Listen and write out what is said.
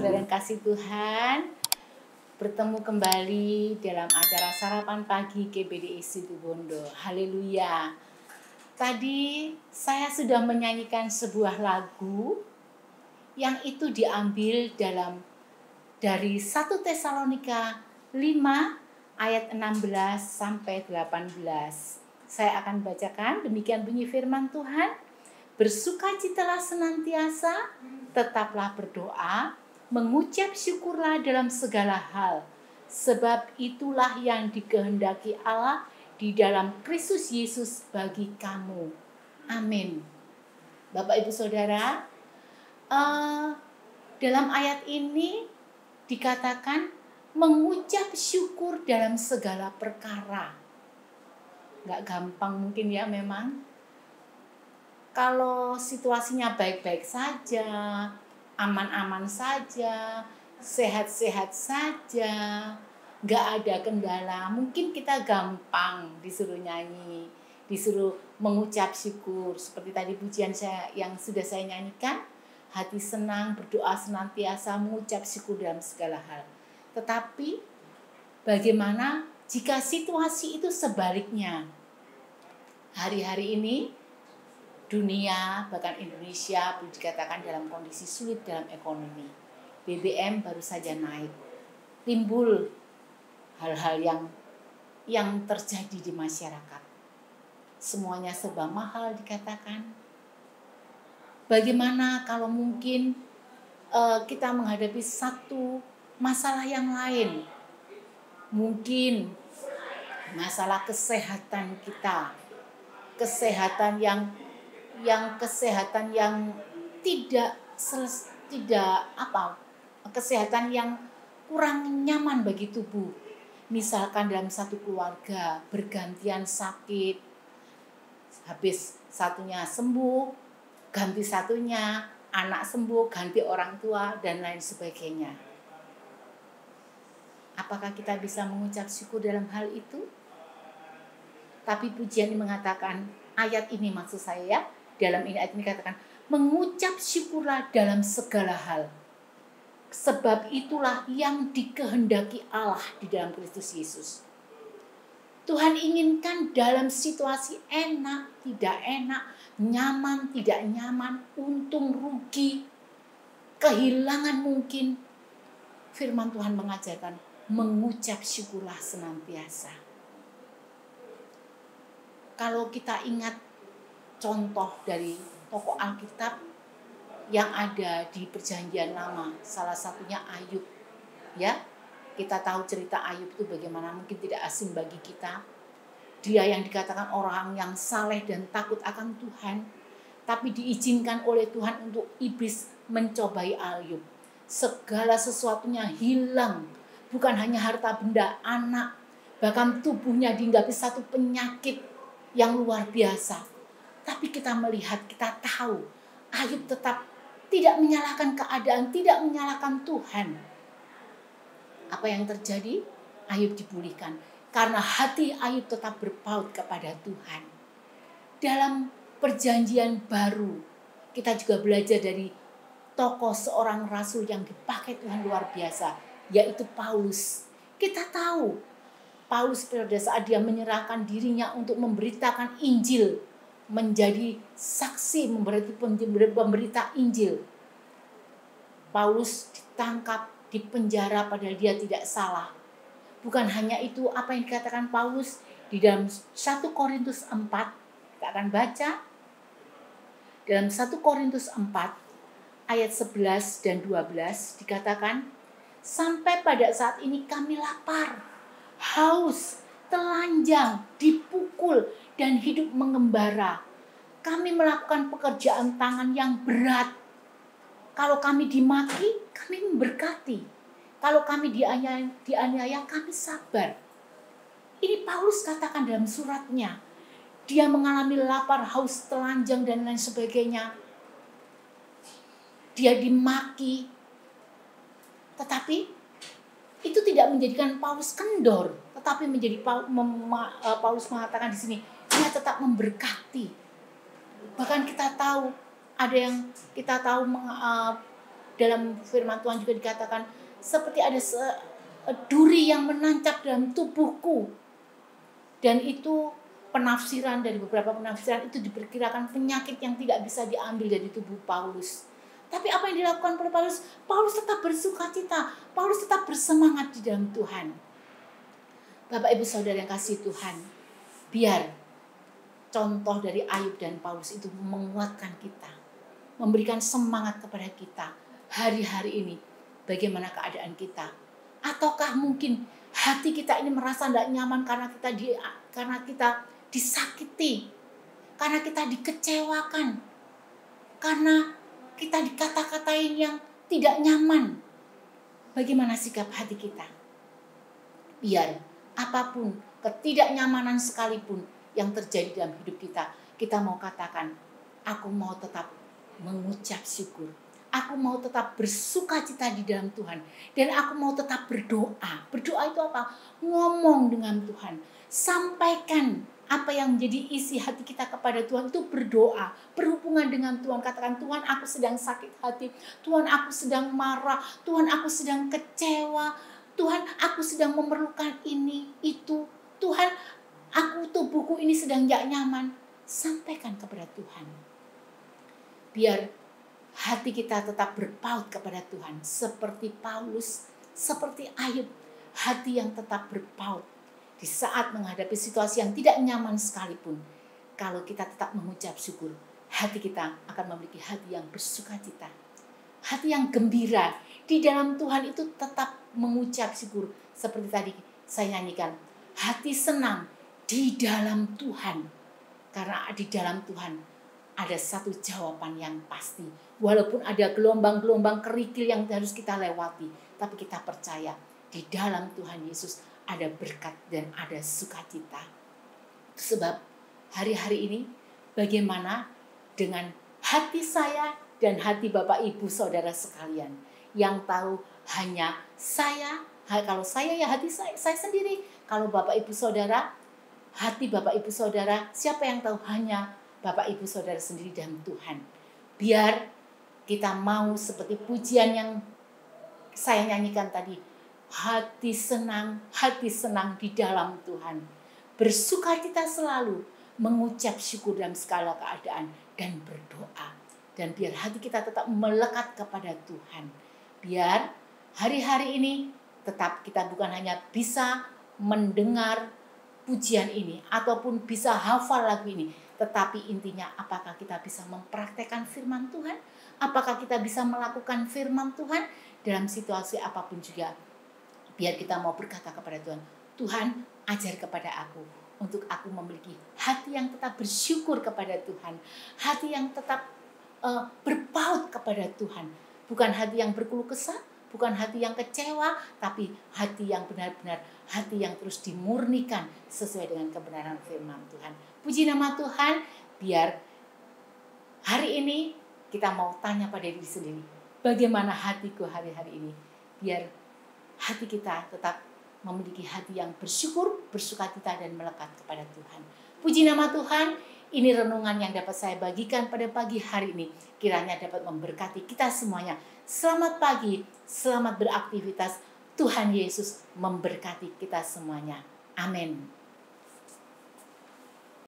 saudara yang kasih Tuhan, bertemu kembali dalam acara Sarapan Pagi GBDI Situbondo. Haleluya. Tadi saya sudah menyanyikan sebuah lagu yang itu diambil dari 1 Tesalonika 5 ayat 16 sampai 18. Saya akan bacakan, demikian bunyi firman Tuhan. Bersukacitalah senantiasa, tetaplah berdoa, mengucap syukurlah dalam segala hal, sebab itulah yang dikehendaki Allah di dalam Kristus Yesus bagi kamu. Amin. Bapak Ibu Saudara, dalam ayat ini dikatakan mengucap syukur dalam segala perkara. Gak gampang mungkin ya memang. Kalau situasinya baik-baik saja, aman-aman saja, sehat-sehat saja, gak ada kendala, mungkin kita gampang disuruh nyanyi, disuruh mengucap syukur. Seperti tadi pujian yang sudah saya nyanyikan, hati senang, berdoa senantiasa, mengucap syukur dalam segala hal. Tetapi bagaimana jika situasi itu sebaliknya? Hari-hari ini dunia, bahkan Indonesia boleh dikatakan dalam kondisi sulit dalam ekonomi. BBM baru saja naik. Timbul hal-hal yang terjadi di masyarakat. Semuanya serba mahal dikatakan. Bagaimana kalau mungkin kita menghadapi satu masalah yang lain? Mungkin masalah kesehatan kita. Kesehatan yang kesehatan yang kurang nyaman bagi tubuh. Misalkan dalam satu keluarga bergantian sakit, habis satunya sembuh, ganti satunya, anak sembuh, ganti orang tua, dan lain sebagainya. Apakah kita bisa mengucap syukur dalam hal itu? Tapi pujian ini mengatakan, ayat ini maksud saya, dalam ayat ini katakan, mengucap syukurlah dalam segala hal. Sebab itulah yang dikehendaki Allah di dalam Kristus Yesus. Tuhan inginkan dalam situasi enak, tidak enak, nyaman, tidak nyaman, untung, rugi, kehilangan mungkin. Firman Tuhan mengajarkan, mengucap syukurlah senantiasa. Kalau kita ingat contoh dari tokoh Alkitab yang ada di Perjanjian Lama, salah satunya Ayub, ya, kita tahu cerita Ayub itu bagaimana, mungkin tidak asing bagi kita. Dia yang dikatakan orang yang saleh dan takut akan Tuhan, tapi diizinkan oleh Tuhan untuk iblis mencobai Ayub. Segala sesuatunya hilang, bukan hanya harta benda, anak, bahkan tubuhnya dihinggapi satu penyakit yang luar biasa. Tapi kita melihat, kita tahu Ayub tetap tidak menyalahkan keadaan, tidak menyalahkan Tuhan. Apa yang terjadi? Ayub dipulihkan karena hati Ayub tetap berpaut kepada Tuhan. Dalam Perjanjian Baru, kita juga belajar dari tokoh seorang rasul yang dipakai Tuhan luar biasa, yaitu Paulus. Kita tahu Paulus pada saat dia menyerahkan dirinya untuk memberitakan Injil, menjadi saksi, pemberita Injil. Paulus ditangkap, dipenjara padahal dia tidak salah. Bukan hanya itu, apa yang dikatakan Paulus di dalam 1 Korintus 4, kita akan baca. Dalam 1 Korintus 4 ayat 11 dan 12 dikatakan, sampai pada saat ini kami lapar, haus, telanjang, dipukul, dan hidup mengembara. Kami melakukan pekerjaan tangan yang berat. Kalau kami dimaki, kami memberkati. Kalau kami dianiaya, kami sabar. Ini Paulus katakan dalam suratnya. Dia mengalami lapar, haus, telanjang, dan lain sebagainya. Dia dimaki. Tetapi itu tidak menjadikan Paulus kendor, tetapi Paulus mengatakan di sini, dia tetap memberkati. Bahkan kita tahu ada yang kita tahu dalam firman Tuhan juga dikatakan seperti ada duri yang menancap dalam tubuhku. Dan itu penafsiran dari beberapa penafsiran itu diperkirakan penyakit yang tidak bisa diambil dari tubuh Paulus. Tapi apa yang dilakukan oleh Paulus? Paulus tetap bersukacita, Paulus tetap bersemangat di dalam Tuhan. Bapak Ibu Saudara yang kasih Tuhan, biar contoh dari Ayub dan Paulus itu menguatkan kita, memberikan semangat kepada kita hari-hari ini. Bagaimana keadaan kita? Ataukah mungkin hati kita ini merasa tidak nyaman karena kita disakiti, karena kita dikecewakan, karena kita dikata-katain yang tidak nyaman. Bagaimana sikap hati kita? Biar apapun ketidaknyamanan sekalipun yang terjadi dalam hidup kita, kita mau katakan, aku mau tetap mengucap syukur. Aku mau tetap bersukacita di dalam Tuhan. Dan aku mau tetap berdoa. Berdoa itu apa? Ngomong dengan Tuhan. Sampaikan apa yang menjadi isi hati kita kepada Tuhan, itu berdoa. Berhubungan dengan Tuhan. Katakan, Tuhan aku sedang sakit hati. Tuhan aku sedang marah. Tuhan aku sedang kecewa. Tuhan aku sedang memerlukan ini, itu. Tuhan tubuhku ini sedang gak nyaman. Sampaikan kepada Tuhan. Biar hati kita tetap berpaut kepada Tuhan. Seperti Paulus, seperti Ayub. Hati yang tetap berpaut. Di saat menghadapi situasi yang tidak nyaman sekalipun. Kalau kita tetap mengucap syukur, hati kita akan memiliki hati yang bersukacita. Hati yang gembira. Di dalam Tuhan itu tetap mengucap syukur. Seperti tadi saya nyanyikan. Hati senang di dalam Tuhan. Karena di dalam Tuhan ada satu jawaban yang pasti. Walaupun ada gelombang-gelombang kerikil yang harus kita lewati, tapi kita percaya di dalam Tuhan Yesus ada berkat dan ada sukacita. Sebab hari-hari ini bagaimana dengan hati saya dan hati Bapak Ibu Saudara sekalian, yang tahu hanya saya, kalau saya ya hati saya sendiri, kalau Bapak Ibu Saudara, hati Bapak Ibu Saudara, siapa yang tahu? Hanya Bapak Ibu Saudara sendiri dan Tuhan. Biar kita mau seperti pujian yang saya nyanyikan tadi. Hati senang di dalam Tuhan. Bersukacita selalu, mengucap syukur dalam segala keadaan, dan berdoa. Dan biar hati kita tetap melekat kepada Tuhan. Biar hari-hari ini tetap kita bukan hanya bisa mendengar pujian ini, ataupun bisa hafal lagu ini, tetapi intinya apakah kita bisa mempraktekkan firman Tuhan? Apakah kita bisa melakukan firman Tuhan dalam situasi apapun juga? Biar kita mau berkata kepada Tuhan, Tuhan ajar kepada aku untuk aku memiliki hati yang tetap bersyukur kepada Tuhan. Hati yang tetap berpaut kepada Tuhan. Bukan hati yang berkeluh kesah, bukan hati yang kecewa, tapi hati yang benar-benar, hati yang terus dimurnikan sesuai dengan kebenaran firman Tuhan. Puji nama Tuhan, biar hari ini kita mau tanya pada diri sendiri, bagaimana hatiku hari-hari ini? Biar hati kita tetap memiliki hati yang bersyukur, bersukacita, dan melekat kepada Tuhan. Puji nama Tuhan, ini renungan yang dapat saya bagikan pada pagi hari ini. Kiranya dapat memberkati kita semuanya. Selamat pagi, selamat beraktivitas. Tuhan Yesus memberkati kita semuanya. Amin.